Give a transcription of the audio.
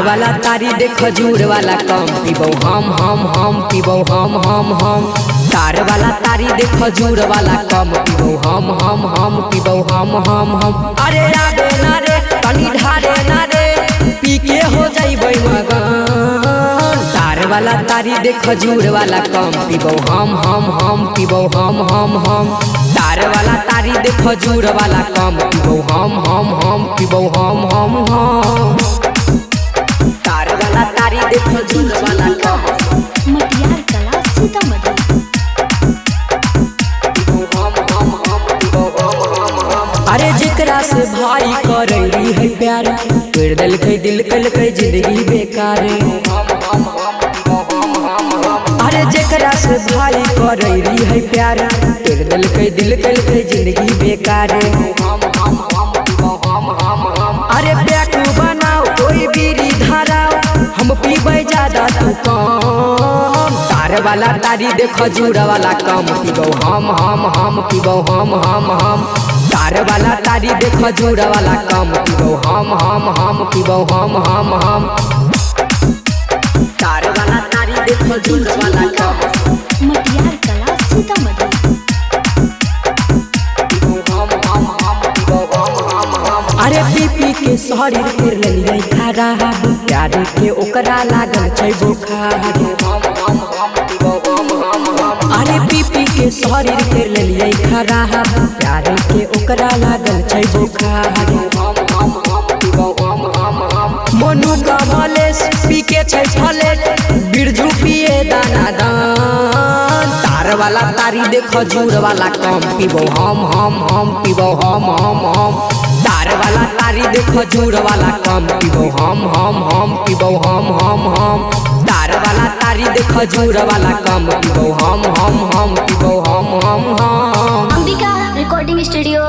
वाला तारी दे खजूर वाला कम पीबो हम पीबो हम। तार वाला तारी दे खजूर वाला कम पीबो हम पीबो हम। अरे आबे ना रे तनी ढारे ना रे पी के हो जाइबै मगन। तार वाला तारी दे खजूर वाला कम पीबो हम पीबो हम। तार वाला तारी दे खजूर वाला कम पीबो हम पीबो हम। तार वाला तारी दे खजूर वाला कम मटियार कला सीतामढ़ी। अरे जेकरा से भाई करैली है प्यार कर दिलकै दिल कलकै जिंदगी बेकार। अरे जेकरा से भाई करैली है प्यार कर दिलकै दिल कलकै जिंदगी बेकार। अरे पैक बनाओ कोई बीड़ी धराओ हम पीबै ज्यादा तू कम। तार वाला तारी दे खजूर वाला कम पीबो हम पीबो हम। तार वाला तारी दे खजूर वाला कम पीबो हम पीबो हम। तार वाला तारी दे खजूर वाला कम मटियार कला सीतामढ़ी। अरे पी के शरीर फिर लेलियै खराब प्यार के ओकरा लागल छै बुखार। अरे पी के शरीर फिर लेलियै खराब प्यार के ओकरा लागल छै बुखार। मनु कमलेश पी के छै फलेट बिरजू पिए दाना दान। तार वाला तारी दे खजूर वाला कम पीबो हम पीबो हम। तार वाला तारी दे खजूर वाला कम पीबो हम पीबो हम। तार वाला तारी दे खजूर वाला कम पीबो हम पीबो हम। Ambika recording studio